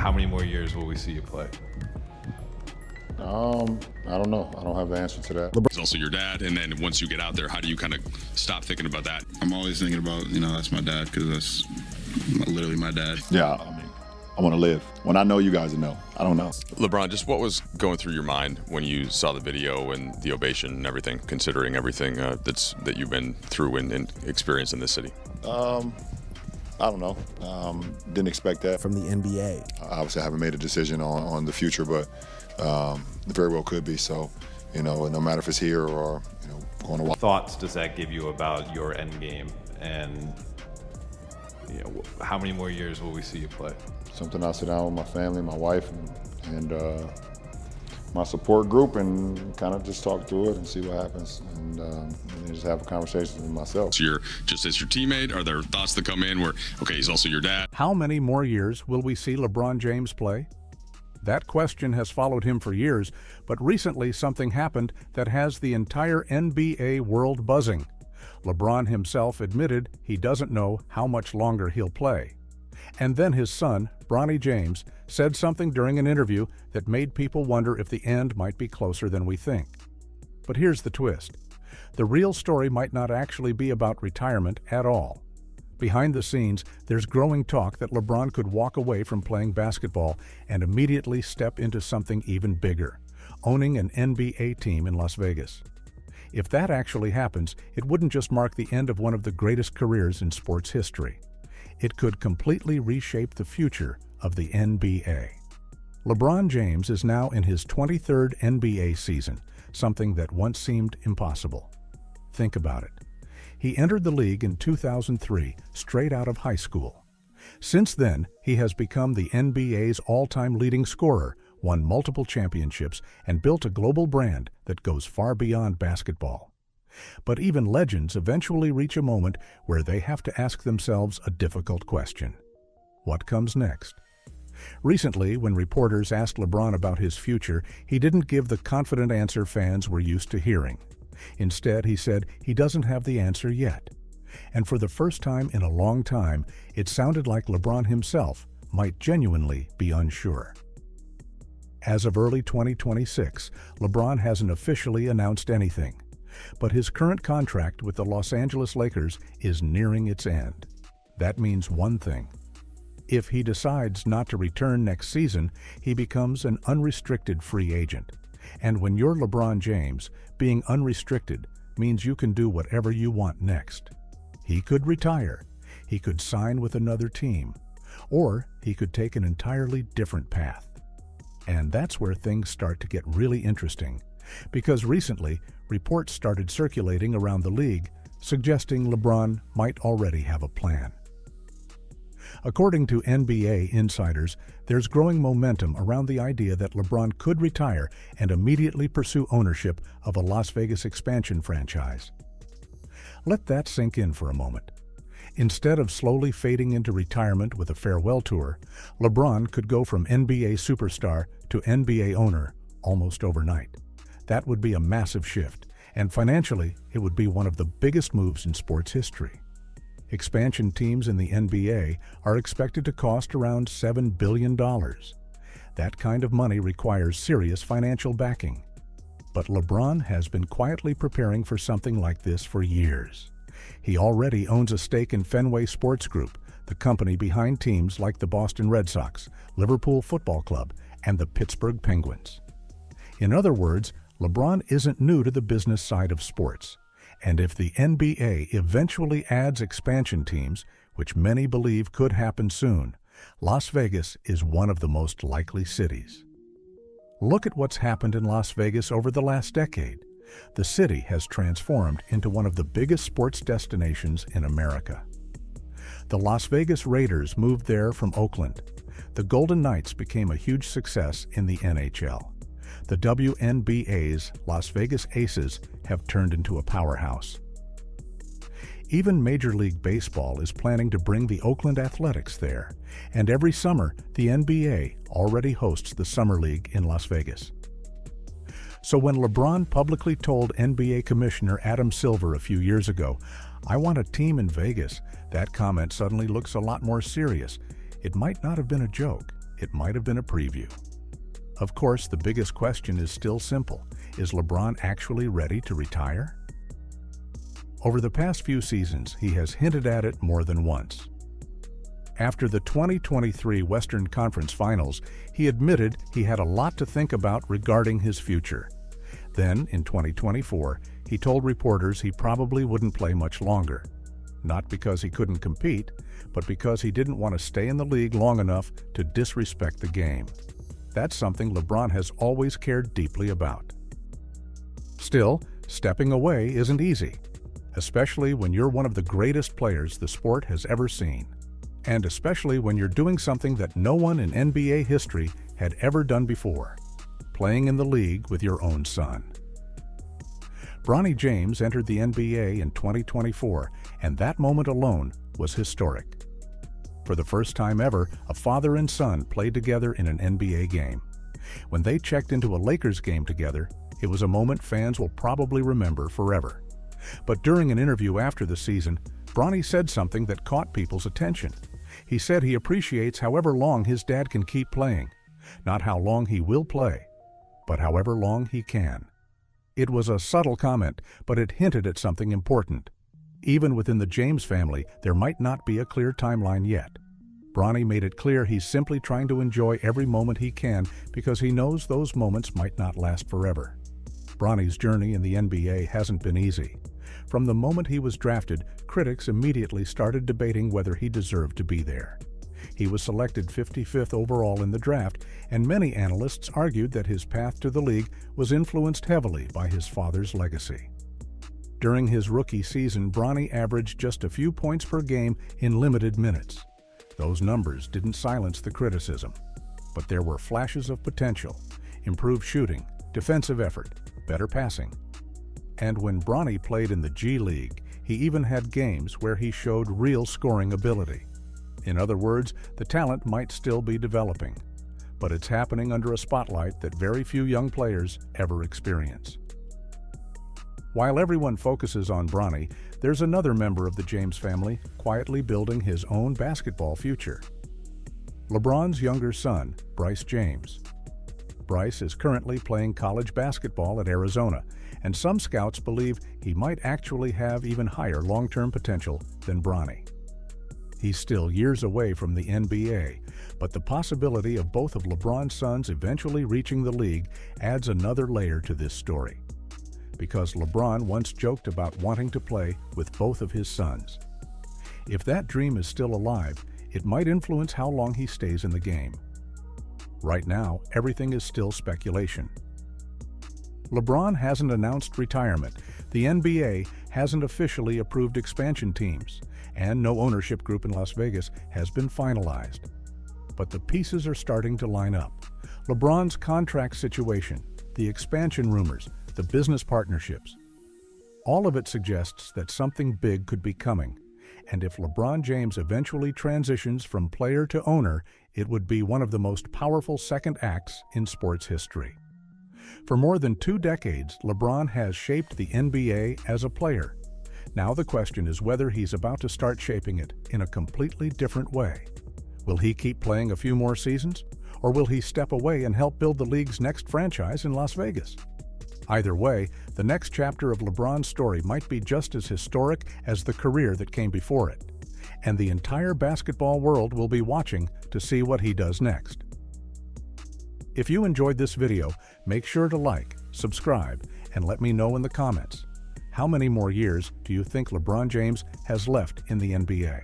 How many more years will we see you play? I don't know. I don't have the answer to that. He's also your dad, and then once you get out there, how do you kind of stop thinking about that? I'm always thinking about, that's my dad, because that's literally my dad. Yeah, I want to live. When I know, you guys will know. I don't know. LeBron, just what was going through your mind when you saw the video and the ovation and everything, considering everything that you've been through and experienced in this city? I don't know. Didn't expect that. From the NBA. Obviously, I haven't made a decision on the future, but very well could be. So, no matter if it's here or, going to watch. Thoughts does that give you about your end game, and how many more years will we see you play? Something I'll sit down with my family, my wife, and my support group, and kind of just talk through it and see what happens, and then just have a conversation with myself. So you're just as your teammate, are there thoughts that come in where, okay, he's also your dad? How many more years will we see LeBron James play? That question has followed him for years, but recently something happened that has the entire NBA world buzzing. LeBron himself admitted he doesn't know how much longer he'll play. And then his son, Bronny James, said something during an interview that made people wonder if the end might be closer than we think. But here's the twist. The real story might not actually be about retirement at all. Behind the scenes, there's growing talk that LeBron could walk away from playing basketball and immediately step into something even bigger, owning an NBA team in Las Vegas. If that actually happens, it wouldn't just mark the end of one of the greatest careers in sports history. It could completely reshape the future of the NBA. LeBron James is now in his 23rd NBA season, something that once seemed impossible. Think about it. He entered the league in 2003, straight out of high school. Since then, he has become the NBA's all-time leading scorer, won multiple championships, and built a global brand that goes far beyond basketball. But even legends eventually reach a moment where they have to ask themselves a difficult question. What comes next? Recently, when reporters asked LeBron about his future, he didn't give the confident answer fans were used to hearing. Instead, he said he doesn't have the answer yet. And for the first time in a long time, it sounded like LeBron himself might genuinely be unsure. As of early 2026, LeBron hasn't officially announced anything. But his current contract with the Los Angeles Lakers is nearing its end. That means one thing. If he decides not to return next season, he becomes an unrestricted free agent. And when you're LeBron James, being unrestricted means you can do whatever you want next. He could retire, he could sign with another team, or he could take an entirely different path. And that's where things start to get really interesting, because recently, reports started circulating around the league suggesting LeBron might already have a plan. According to NBA insiders, there's growing momentum around the idea that LeBron could retire and immediately pursue ownership of a Las Vegas expansion franchise. Let that sink in for a moment. Instead of slowly fading into retirement with a farewell tour, LeBron could go from NBA superstar to NBA owner almost overnight. That would be a massive shift, and financially, it would be one of the biggest moves in sports history. Expansion teams in the NBA are expected to cost around $7 billion. That kind of money requires serious financial backing. But LeBron has been quietly preparing for something like this for years. He already owns a stake in Fenway Sports Group, the company behind teams like the Boston Red Sox, Liverpool Football Club, and the Pittsburgh Penguins. In other words, LeBron isn't new to the business side of sports. And if the NBA eventually adds expansion teams, which many believe could happen soon, Las Vegas is one of the most likely cities. Look at what's happened in Las Vegas over the last decade. The city has transformed into one of the biggest sports destinations in America. The Las Vegas Raiders moved there from Oakland. The Golden Knights became a huge success in the NHL. The WNBA's Las Vegas Aces have turned into a powerhouse. Even Major League Baseball is planning to bring the Oakland Athletics there, and every summer, the NBA already hosts the Summer League in Las Vegas. So when LeBron publicly told NBA Commissioner Adam Silver a few years ago, "I want a team in Vegas," that comment suddenly looks a lot more serious. It might not have been a joke. it might have been a preview. Of course, the biggest question is still simple. Is LeBron actually ready to retire? Over the past few seasons, he has hinted at it more than once. After the 2023 Western Conference Finals, he admitted he had a lot to think about regarding his future. Then, in 2024, he told reporters he probably wouldn't play much longer. Not because he couldn't compete, but because he didn't want to stay in the league long enough to disrespect the game. That's something LeBron has always cared deeply about. Still, stepping away isn't easy, especially when you're one of the greatest players the sport has ever seen, and especially when you're doing something that no one in NBA history had ever done before, playing in the league with your own son. Bronny James entered the NBA in 2024, and that moment alone was historic. For the first time ever, a father and son played together in an NBA game. When they checked into a Lakers game together, it was a moment fans will probably remember forever. But during an interview after the season, Bronny said something that caught people's attention. He said he appreciates however long his dad can keep playing, not how long he will play, but however long he can. It was a subtle comment, but it hinted at something important. Even within the James family, there might not be a clear timeline yet. Bronny made it clear he's simply trying to enjoy every moment he can because he knows those moments might not last forever. Bronny's journey in the NBA hasn't been easy. From the moment he was drafted, critics immediately started debating whether he deserved to be there. He was selected 55th overall in the draft, and many analysts argued that his path to the league was influenced heavily by his father's legacy. During his rookie season, Bronny averaged just a few points per game in limited minutes. Those numbers didn't silence the criticism, but there were flashes of potential: improved shooting, defensive effort, better passing. And when Bronny played in the G League, he even had games where he showed real scoring ability. In other words, the talent might still be developing, but it's happening under a spotlight that very few young players ever experience. While everyone focuses on Bronny, there's another member of the James family quietly building his own basketball future. LeBron's younger son, Bryce James. Bryce is currently playing college basketball at Arizona, and some scouts believe he might actually have even higher long-term potential than Bronny. He's still years away from the NBA, but the possibility of both of LeBron's sons eventually reaching the league adds another layer to this story. Because LeBron once joked about wanting to play with both of his sons. If that dream is still alive, it might influence how long he stays in the game. Right now, everything is still speculation. LeBron hasn't announced retirement, the NBA hasn't officially approved expansion teams, and no ownership group in Las Vegas has been finalized. But the pieces are starting to line up. LeBron's contract situation, the expansion rumors, the business partnerships. All of it suggests that something big could be coming, and if LeBron James eventually transitions from player to owner, it would be one of the most powerful second acts in sports history. For more than 2 decades, LeBron has shaped the NBA as a player. Now the question is whether he's about to start shaping it in a completely different way. Will he keep playing a few more seasons, or will he step away and help build the league's next franchise in Las Vegas? Either way, the next chapter of LeBron's story might be just as historic as the career that came before it, and the entire basketball world will be watching to see what he does next. If you enjoyed this video, make sure to like, subscribe, and let me know in the comments. How many more years do you think LeBron James has left in the NBA?